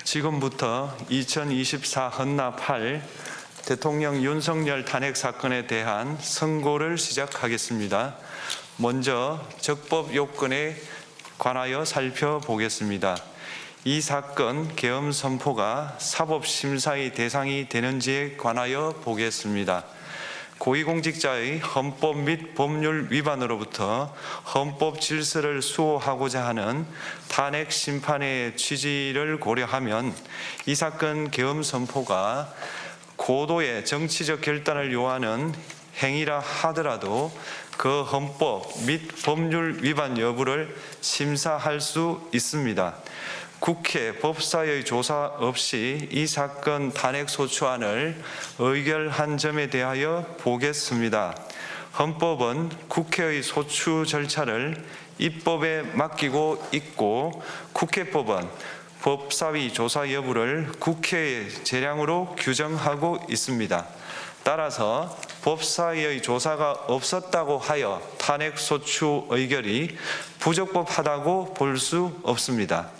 지금부터 2024 헌납 8 대통령 윤석열 탄핵 사건에 대한 선고를 시작하겠습니다. 먼저 적법 요건에 관하여 살펴보겠습니다. 이 사건 계엄 선포가 사법심사의 대상이 되는지에 관하여 보겠습니다. 고위공직자의 헌법 및 법률 위반으로부터 헌법 질서를 수호하고자 하는 탄핵 심판의 취지를 고려하면 이 사건 계엄 선포가 고도의 정치적 결단을 요하는 행위라 하더라도 그 헌법 및 법률 위반 여부를 심사할 수 있습니다. 국회 법사의 조사 없이 이 사건 탄핵 소추안을 의결한 점에 대하여 보겠습니다. 헌법은 국회의 소추 절차를 입법에 맡기고 있고 국회법은 법사위 조사 여부를 국회의 재량으로 규정하고 있습니다. 따라서 법사위의 조사가 없었다고 하여 탄핵 소추 의결이 부적법하다고 볼 수 없습니다.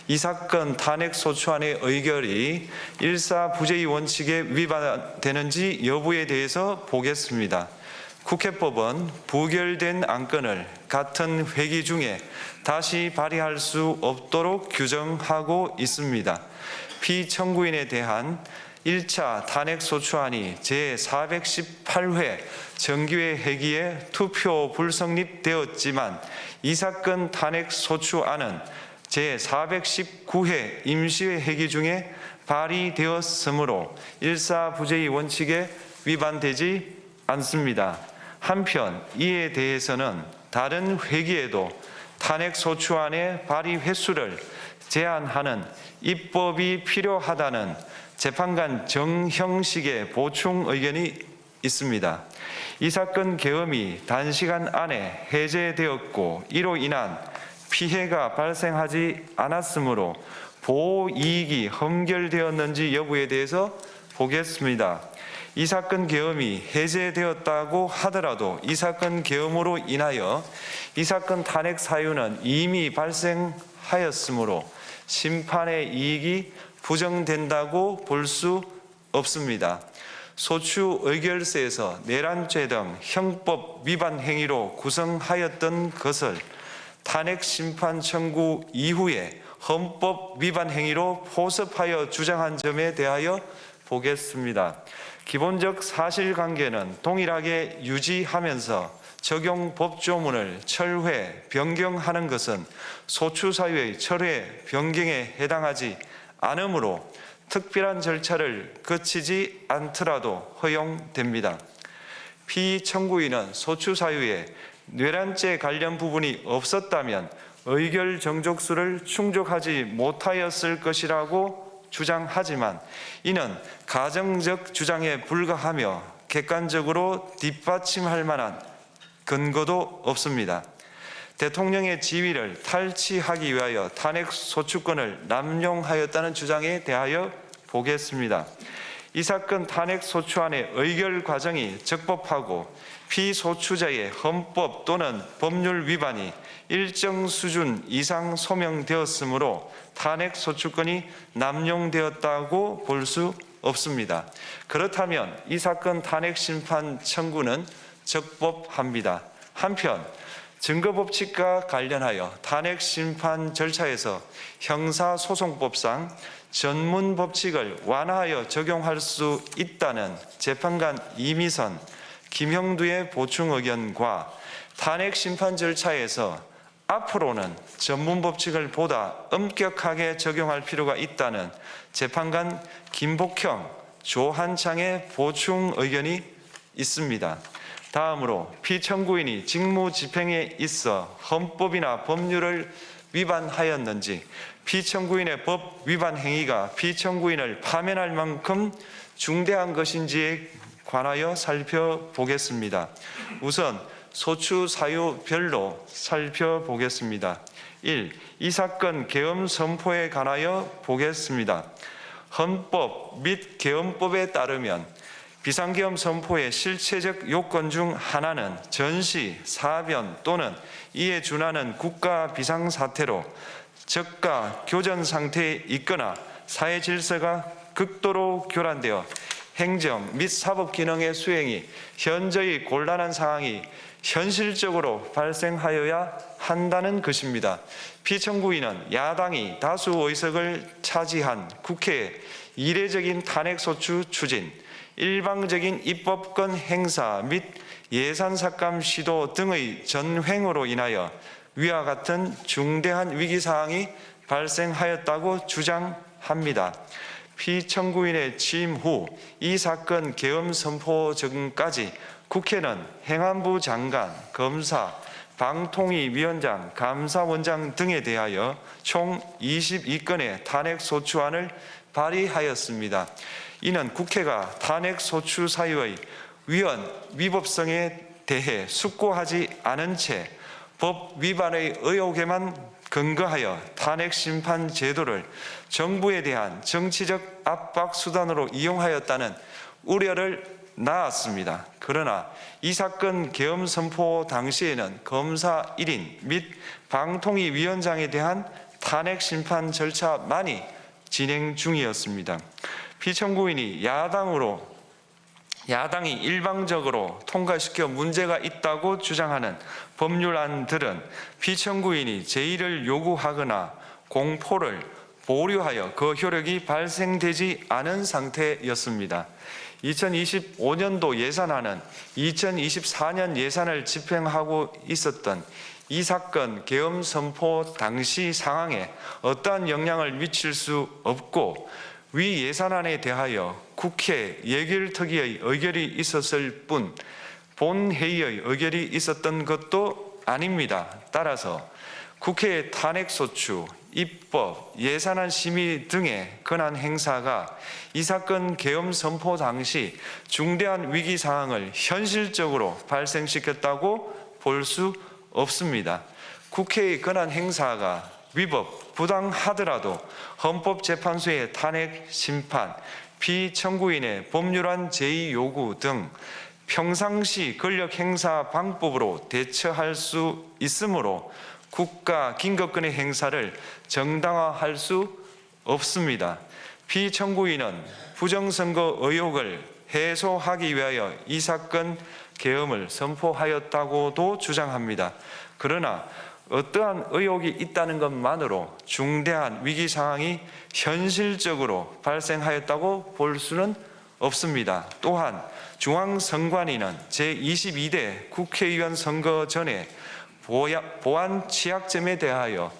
이 사건 탄핵 소추안의 의결이 일사부재의 원칙에 위반되는지 여부에 대해서 보겠습니다. 국회법은 부결된 안건을 같은 회기 중에 다시 발의할 수 없도록 규정하고 있습니다. 피청구인에 대한 1차 탄핵 소추안이 제418회 정기회 회기에 투표 불성립되었지만 이 사건 탄핵 소추안은 제419회 임시회 회기 중에 발의되었으므로 일사부재의 원칙에 위반되지 않습니다. 한편 이에 대해서는 다른 회기에도 탄핵 소추안의 발의 횟수를 제한하는 입법이 필요하다는 재판관 정형식의 보충 의견이 있습니다. 이 사건 계엄이 단시간 안에 해제되었고 이로 인한 피해가 발생하지 않았으므로 보호 이익이 험결되었는지 여부에 대해서 보겠습니다. 이 사건 계엄이 해제되었다고 하더라도 이 사건 계엄으로 인하여 이 사건 탄핵 사유는 이미 발생하였으므로 심판의 이익이 부정된다고 볼 수 없습니다. 소추 의결서에서 내란죄 등 형법 위반 행위로 구성하였던 것을 탄핵 심판 청구 이후에 헌법 위반 행위로 포섭하여 주장한 점에 대하여 보겠습니다. 기본적 사실관계는 동일하게 유지하면서 적용 법조문을 철회, 변경하는 것은 소추 사유의 철회, 변경에 해당하지 않으므로 특별한 절차를 거치지 않더라도 허용됩니다. 피청구인은 소추 사유에 내란죄 관련 부분이 없었다면 의결 정족수를 충족하지 못하였을 것이라고 주장하지만 이는 가정적 주장에 불과하며 객관적으로 뒷받침할 만한 근거도 없습니다. 대통령의 지위를 탈취하기 위하여 탄핵 소추권을 남용하였다는 주장에 대하여 보겠습니다. 이 사건 탄핵 소추안의 의결 과정이 적법하고 피소추자의 헌법 또는 법률 위반이 일정 수준 이상 소명되었으므로 탄핵 소추권이 남용되었다고 볼 수 없습니다. 그렇다면 이 사건 탄핵 심판 청구는 적법합니다. 한편 증거법칙과 관련하여 탄핵 심판 절차에서 형사소송법상 전문 법칙을 완화하여 적용할 수 있다는 재판관 이미선, 김형두의 보충 의견과 탄핵 심판 절차에서 앞으로는 전문 법칙을 보다 엄격하게 적용할 필요가 있다는 재판관 김복형, 조한창의 보충 의견이 있습니다. 다음으로 피청구인이 직무집행에 있어 헌법이나 법률을 위반하였는지 피청구인의 법 위반 행위가 피청구인을 파면할 만큼 중대한 것인지에 관하여 살펴보겠습니다. 우선 소추 사유별로 살펴보겠습니다. 1. 이 사건 계엄 선포에 관하여 보겠습니다. 헌법 및 계엄법에 따르면 비상계엄 선포의 실체적 요건 중 하나는 전시, 사변 또는 이에 준하는 국가 비상사태로 저가 교전 상태에 있거나 사회 질서가 극도로 교란되어 행정 및 사법 기능의 수행이 현저히 곤란한 상황이 현실적으로 발생하여야 한다는 것입니다. 피청구인은 야당이 다수 의석을 차지한 국회의 이례적인 탄핵소추 추진, 일방적인 입법권 행사 및 예산 삭감 시도 등의 전횡으로 인하여 위와 같은 중대한 위기사항이 발생하였다고 주장합니다. 피청구인의 취임 후 이 사건 계엄 선포 전까지 국회는 행안부 장관, 검사, 방통위위원장, 감사원장 등에 대하여 총 22건의 탄핵소추안을 발의하였습니다. 이는 국회가 탄핵소추 사유의 위헌위법성에 대해 숙고하지 않은 채 법 위반의 의혹에만 근거하여 탄핵심판 제도를 정부에 대한 정치적 압박 수단으로 이용하였다는 우려를 낳았습니다. 그러나 이 사건 계엄 선포 당시에는 검사 1인 및 방통위위원장에 대한 탄핵심판 절차만이 진행 중이었습니다. 피청구인이 야당이 일방적으로 통과시켜 문제가 있다고 주장하는 법률안들은 피청구인이 제의를 요구하거나 공포를 보류하여 그 효력이 발생되지 않은 상태였습니다. 2025년도 예산안은 2024년 예산을 집행하고 있었던 이 사건 계엄 선포 당시 상황에 어떠한 영향을 미칠 수 없고 위 예산안에 대하여 국회 예결특위의 의결이 있었을 뿐 본회의의 의결이 있었던 것도 아닙니다. 따라서 국회의 탄핵소추, 입법, 예산안 심의 등의 권한 행사가 이 사건 계엄 선포 당시 중대한 위기 상황을 현실적으로 발생시켰다고 볼 수 없습니다. 국회의 권한 행사가 위법, 부당하더라도 헌법재판소의 탄핵 심판, 피청구인의 법률안 제의 요구 등 평상시 권력 행사 방법으로 대처할 수 있으므로 국가 긴급권의 행사를 정당화할 수 없습니다. 피청구인은 부정선거 의혹을 해소하기 위하여 이 사건 계엄을 선포하였다고도 주장합니다. 그러나 어떠한 의혹이 있다는 것만으로 중대한 위기 상황이 현실적으로 발생하였다고 볼 수는 없습니다. 또한 중앙선관위는 제22대 국회의원 선거 전에 보안 취약점에 대하여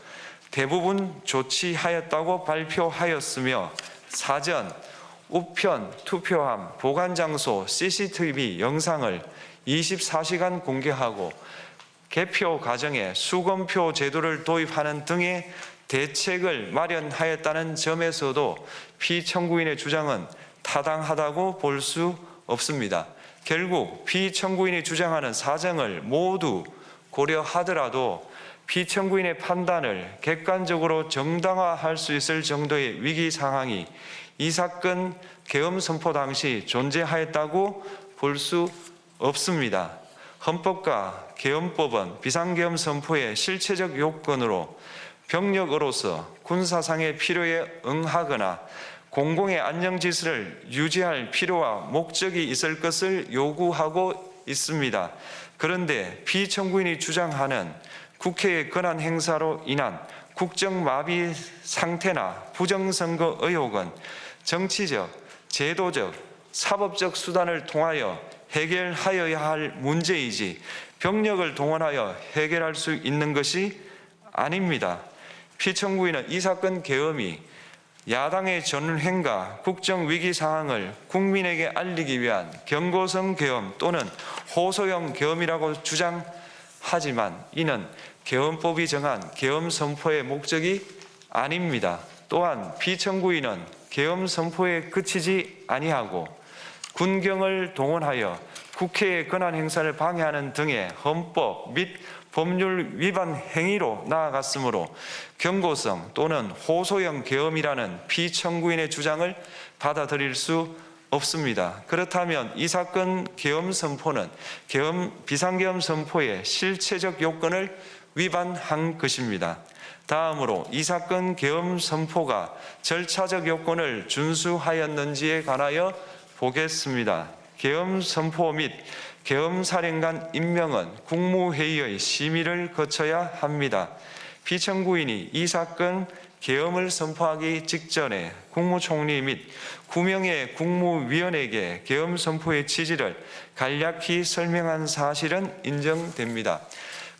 대부분 조치하였다고 발표하였으며 사전, 우편, 투표함, 보관장소, CCTV 영상을 24시간 공개하고 개표 과정에 수검표 제도를 도입하는 등의 대책을 마련하였다는 점에서도 피청구인의 주장은 타당하다고 볼 수 없습니다. 결국 피청구인이 주장하는 사정을 모두 고려하더라도 피청구인의 판단을 객관적으로 정당화할 수 있을 정도의 위기 상황이 이 사건 계엄 선포 당시 존재하였다고 볼 수 없습니다. 헌법과 계엄법은 비상계엄 선포의 실체적 요건으로 병력으로서 군사상의 필요에 응하거나 공공의 안녕 질서를 유지할 필요와 목적이 있을 것을 요구하고 있습니다. 그런데 피청구인이 주장하는 국회의 권한 행사로 인한 국정마비 상태나 부정선거 의혹은 정치적, 제도적, 사법적 수단을 통하여 해결하여야 할 문제이지 병력을 동원하여 해결할 수 있는 것이 아닙니다. 피청구인은 이 사건 계엄이 야당의 전횡과 국정위기 상황을 국민에게 알리기 위한 경고성 계엄 또는 호소형 계엄이라고 주장하지만 이는 계엄법이 정한 계엄 선포의 목적이 아닙니다. 또한 피청구인은 계엄 선포에 그치지 아니하고 군경을 동원하여 국회의 권한 행사를 방해하는 등의 헌법 및 법률 위반 행위로 나아갔으므로 경고성 또는 호소형 계엄이라는 피청구인의 주장을 받아들일 수 없습니다. 그렇다면 이 사건 계엄 선포는 비상계엄 선포의 실체적 요건을 위반한 것입니다. 다음으로 이 사건 계엄 선포가 절차적 요건을 준수하였는지에 관하여 보겠습니다. 계엄 선포 및 계엄 사령관 임명은 국무회의의 심의를 거쳐야 합니다. 피청구인이 이 사건 계엄을 선포하기 직전에 국무총리 및 9명의 국무위원에게 계엄 선포의 취지를 간략히 설명한 사실은 인정됩니다.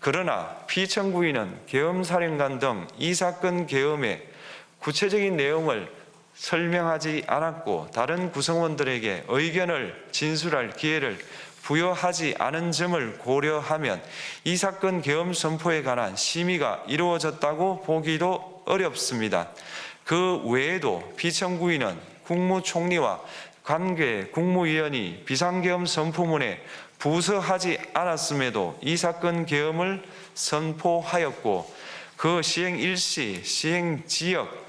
그러나 피청구인은 계엄사령관 등 이 사건 계엄의 구체적인 내용을 설명하지 않았고 다른 구성원들에게 의견을 진술할 기회를 부여하지 않은 점을 고려하면 이 사건 계엄 선포에 관한 심의가 이루어졌다고 보기도 어렵습니다. 그 외에도 피청구인은 국무총리와 관계 국무위원이 비상계엄 선포문에 부서하지 않았음에도 이 사건 계엄을 선포하였고 그 시행 일시, 시행 지역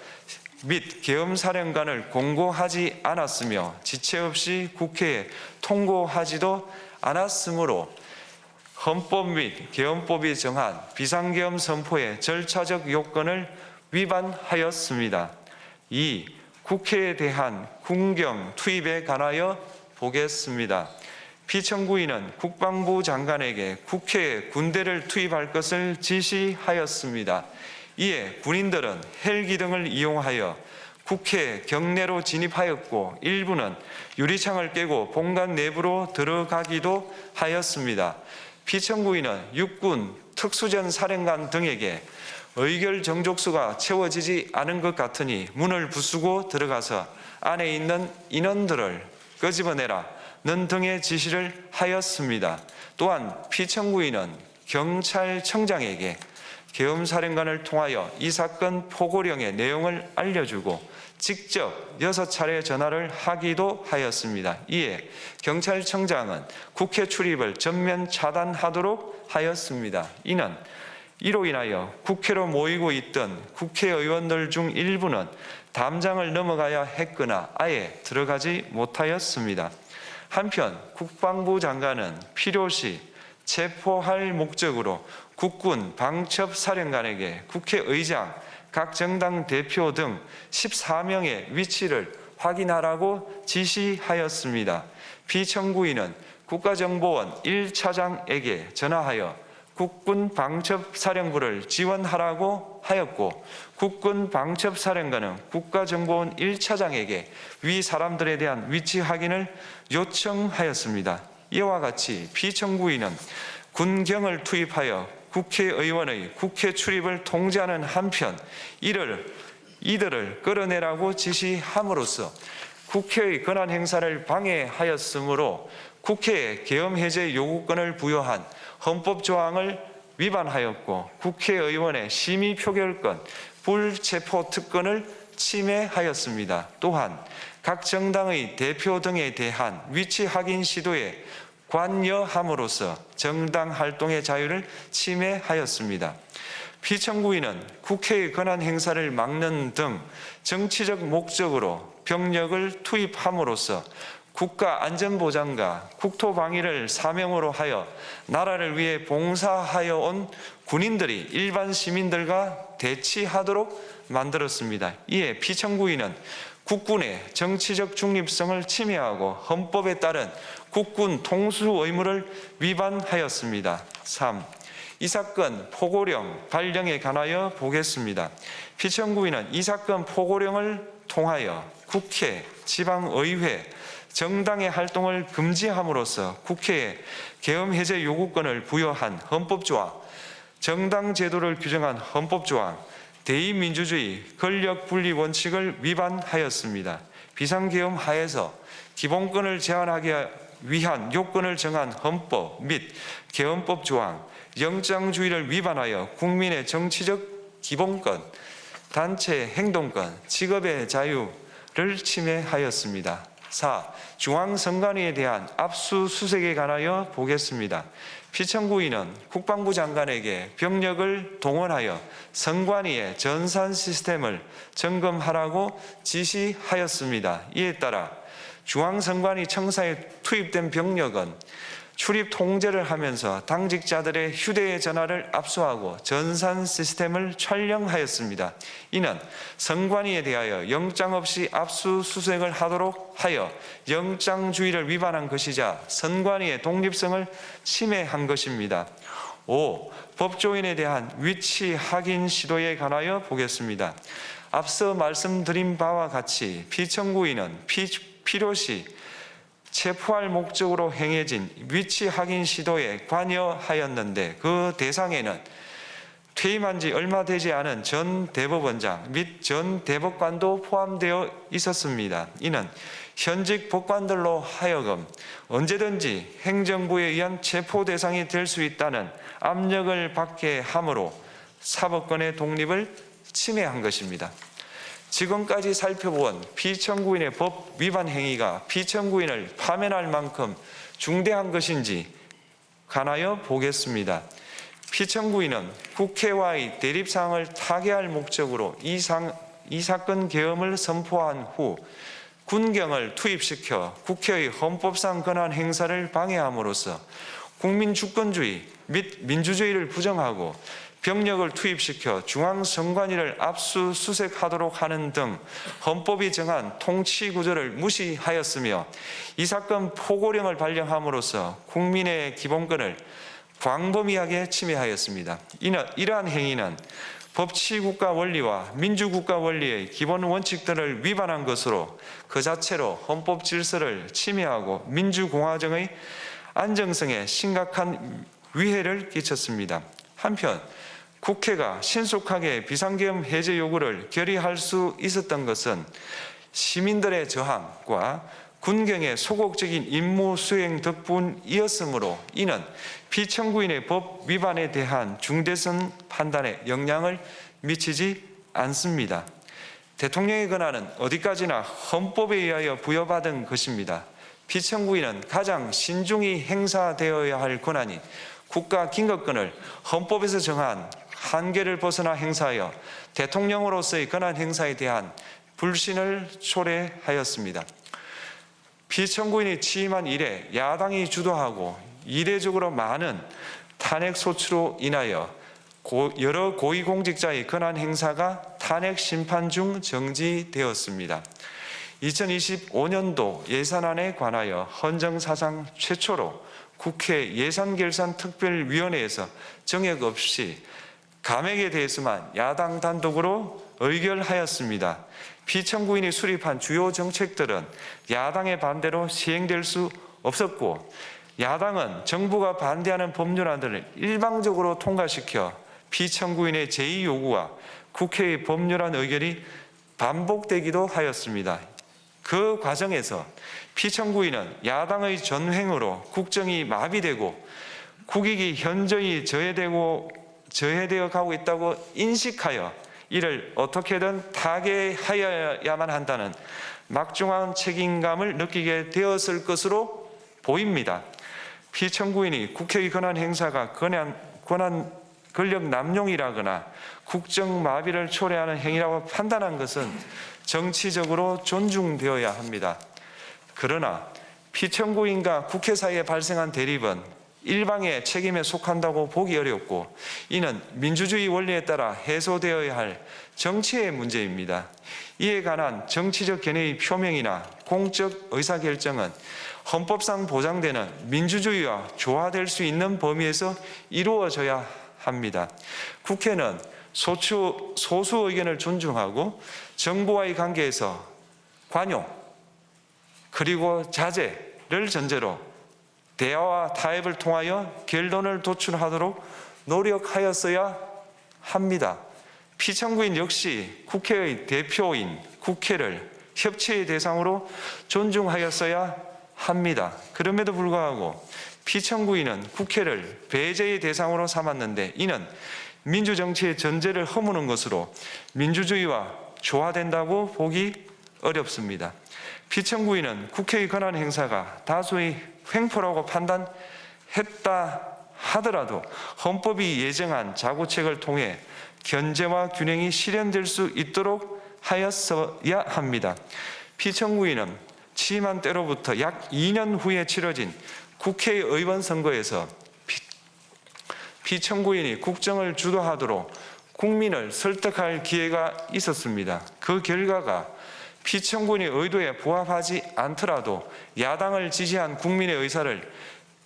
및 계엄사령관을 공고하지 않았으며 지체 없이 국회에 통고하지도 않았으므로 헌법 및 계엄법이 정한 비상계엄 선포의 절차적 요건을 위반하였습니다. 2. 국회에 대한 군경 투입에 관하여 보겠습니다. 피청구인은 국방부 장관에게 국회에 군대를 투입할 것을 지시하였습니다. 이에 군인들은 헬기 등을 이용하여 국회 경내로 진입하였고 일부는 유리창을 깨고 본관 내부로 들어가기도 하였습니다. 피청구인은 육군 특수전 사령관 등에게 의결 정족수가 채워지지 않은 것 같으니 문을 부수고 들어가서 안에 있는 인원들을 끄집어내라는 등의 지시를 하였습니다. 또한 피청구인은 경찰청장에게 계엄사령관을 통하여 이 사건 포고령의 내용을 알려주고 직접 6차례 전화를 하기도 하였습니다. 이에 경찰청장은 국회 출입을 전면 차단하도록 하였습니다. 이로 인하여 국회로 모이고 있던 국회의원들 중 일부는 담장을 넘어가야 했거나 아예 들어가지 못하였습니다. 한편 국방부 장관은 필요시 체포할 목적으로 국군 방첩사령관에게 국회의장, 각 정당 대표 등 14명의 위치를 확인하라고 지시하였습니다. 피청구인은 국가정보원 1차장에게 전화하여 국군 방첩사령부를 지원하라고 하였고 국군 방첩사령관은 국가정보원 1차장에게 위 사람들에 대한 위치 확인을 요청하였습니다. 이와 같이 피청구인은 군경을 투입하여 국회의원의 국회 출입을 통제하는 한편 이들을 끌어내라고 지시함으로써 국회의 권한 행사를 방해하였으므로 국회에 계엄 해제 요구권을 부여한 헌법 조항을 위반하였고 국회의원의 심의 표결권, 불체포 특권을 침해하였습니다. 또한 각 정당의 대표 등에 대한 위치 확인 시도에 관여함으로써 정당 활동의 자유를 침해하였습니다. 피청구인은 국회의 권한 행사를 막는 등 정치적 목적으로 병력을 투입함으로써 국가안전보장과 국토방위를 사명으로 하여 나라를 위해 봉사하여 온 군인들이 일반 시민들과 대치하도록 만들었습니다. 이에 피청구인은 국군의 정치적 중립성을 침해하고 헌법에 따른 국군 통수 의무를 위반하였습니다. 3. 이 사건 포고령 발령에 관하여 보겠습니다. 피청구인은 이 사건 포고령을 통하여 국회, 지방의회, 정당의 활동을 금지함으로써 국회에 계엄 해제 요구권을 부여한 헌법조항, 정당 제도를 규정한 헌법조항, 대의민주주의 권력분리 원칙을 위반하였습니다. 비상계엄 하에서 기본권을 제한하기 위한 요건을 정한 헌법 및 계엄법 조항, 영장주의를 위반하여 국민의 정치적 기본권, 단체 행동권, 직업의 자유를 침해하였습니다. 4. 중앙선관위에 대한 압수수색에 관하여 보겠습니다. 피청구인은 국방부 장관에게 병력을 동원하여 선관위의 전산 시스템을 점검하라고 지시하였습니다. 이에 따라 중앙선관위 청사에 투입된 병력은 출입 통제를 하면서 당직자들의 휴대전화를 압수하고 전산 시스템을 촬영하였습니다. 이는 선관위에 대하여 영장 없이 압수수색을 하도록 하여 영장주의를 위반한 것이자 선관위의 독립성을 침해한 것입니다. 5. 법조인에 대한 위치 확인 시도에 관하여 보겠습니다. 앞서 말씀드린 바와 같이 피청구인은 필요시 체포할 목적으로 행해진 위치 확인 시도에 관여하였는데 그 대상에는 퇴임한 지 얼마 되지 않은 전 대법원장 및 전 대법관도 포함되어 있었습니다. 이는 현직 법관들로 하여금 언제든지 행정부에 의한 체포 대상이 될 수 있다는 압력을 받게 함으로 사법권의 독립을 침해한 것입니다. 지금까지 살펴본 피청구인의 법 위반 행위가 피청구인을 파면할 만큼 중대한 것인지 관하여 보겠습니다. 피청구인은 국회와의 대립사항을 타개할 목적으로 이 사건 계엄을 선포한 후 군경을 투입시켜 국회의 헌법상 권한 행사를 방해함으로써 국민 주권주의 및 민주주의를 부정하고 병력을 투입시켜 중앙선관위를 압수수색하도록 하는 등 헌법이 정한 통치구조를 무시하였으며 이 사건 포고령을 발령함으로써 국민의 기본권을 광범위하게 침해하였습니다. 이러한 행위는 법치국가 원리와 민주국가 원리의 기본 원칙들을 위반한 것으로 그 자체로 헌법 질서를 침해하고 민주공화정의 안정성에 심각한 위해를 끼쳤습니다. 한편 국회가 신속하게 비상계엄 해제 요구를 결의할 수 있었던 것은 시민들의 저항과 군경의 소극적인 임무 수행 덕분이었으므로 이는 피청구인의 법 위반에 대한 중대성 판단에 영향을 미치지 않습니다. 대통령의 권한은 어디까지나 헌법에 의하여 부여받은 것입니다. 피청구인은 가장 신중히 행사되어야 할 권한인 국가 긴급권을 헌법에서 정한 한계를 벗어나 행사하여 대통령으로서의 권한 행사에 대한 불신을 초래하였습니다. 피청구인이 취임한 이래 야당이 주도하고 이례적으로 많은 탄핵 소추로 인하여 여러 고위공직자의 권한 행사가 탄핵 심판 중 정지되었습니다. 2025년도 예산안에 관하여 헌정사상 최초로 국회 예산결산특별위원회에서 정액 없이 감액에 대해서만 야당 단독으로 의결하였습니다. 피청구인이 수립한 주요 정책들은 야당의 반대로 시행될 수 없었고 야당은 정부가 반대하는 법률안들을 일방적으로 통과시켜 피청구인의 제의 요구와 국회의 법률안 의결이 반복되기도 하였습니다. 그 과정에서 피청구인은 야당의 전횡으로 국정이 마비되고 국익이 현저히 저해되어 가고 있다고 인식하여 이를 어떻게든 타개하여야만 한다는 막중한 책임감을 느끼게 되었을 것으로 보입니다. 피청구인이 국회의 권한 행사가 권력 남용이라거나 국정 마비를 초래하는 행위라고 판단한 것은 정치적으로 존중되어야 합니다. 그러나 피청구인과 국회 사이에 발생한 대립은 일방의 책임에 속한다고 보기 어렵고 이는 민주주의 원리에 따라 해소되어야 할 정치의 문제입니다. 이에 관한 정치적 견해의 표명이나 공적 의사결정은 헌법상 보장되는 민주주의와 조화될 수 있는 범위에서 이루어져야 합니다. 국회는 소수 의견을 존중하고 정부와의 관계에서 관용 그리고 자제를 전제로 대화와 타협을 통하여 결론을 도출하도록 노력하였어야 합니다. 피청구인 역시 국회의 대표인 국회를 협치의 대상으로 존중하였어야 합니다. 그럼에도 불구하고 피청구인은 국회를 배제의 대상으로 삼았는데 이는 민주정치의 전제를 허무는 것으로 민주주의와 조화된다고 보기 어렵습니다. 피청구인은 국회의 권한 행사가 다수의 횡포라고 판단했다 하더라도 헌법이 예정한 자구책을 통해 견제와 균형이 실현될 수 있도록 하였어야 합니다. 피청구인은 취임한 때로부터 약 2년 후에 치러진 국회의원 선거에서 피청구인이 국정을 주도하도록 국민을 설득할 기회가 있었습니다. 그 결과가 피청구인의 의도에 부합하지 않더라도 야당을 지지한 국민의 의사를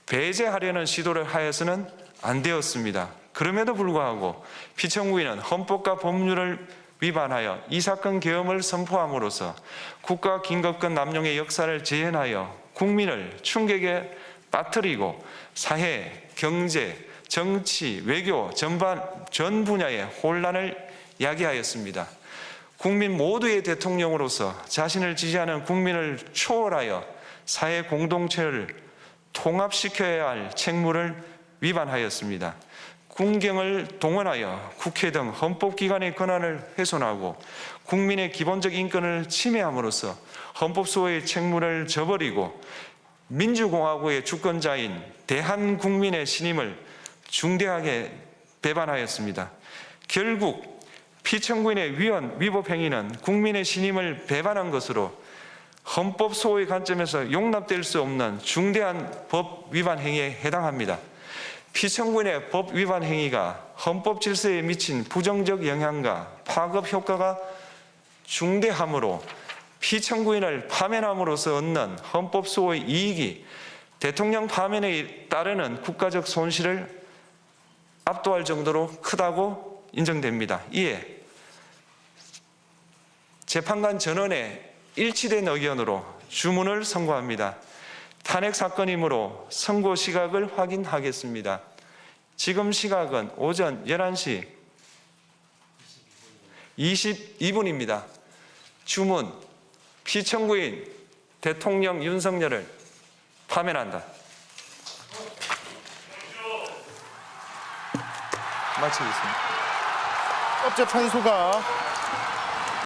배제하려는 시도를 하여서는 안 되었습니다. 그럼에도 불구하고 피청구인은 헌법과 법률을 위반하여 이 사건 계엄을 선포함으로써 국가 긴급권 남용의 역사를 재현하여 국민을 충격에 빠뜨리고 사회, 경제, 정치, 외교 전 분야의 혼란을 야기하였습니다. 국민 모두의 대통령으로서 자신을 지지하는 국민을 초월하여 사회 공동체를 통합시켜야 할 책무를 위반하였습니다. 군경을 동원하여 국회 등 헌법기관의 권한을 훼손하고 국민의 기본적 인권을 침해함으로써 헌법소의 책무를 저버리고 민주공화국의 주권자인 대한국민의 신임을 중대하게 배반하였습니다. 결국 피청구인의 위법 행위는 국민의 신임을 배반한 것으로 헌법소의 관점에서 용납될 수 없는 중대한 법 위반 행위에 해당합니다. 피청구인의 법 위반 행위가 헌법 질서에 미친 부정적 영향과 파급 효과가 중대하므로 피청구인을 파면함으로써 얻는 헌법소의 이익이 대통령 파면에 따르는 국가적 손실을 압도할 정도로 크다고 인정됩니다. 이에 재판관 전원의 일치된 의견으로 주문을 선고합니다. 탄핵 사건이므로 선고 시각을 확인하겠습니다. 지금 시각은 오전 11시 22분입니다. 주문, 피청구인 대통령 윤석열을 파면한다. 마치겠습니다. 헌법재판소가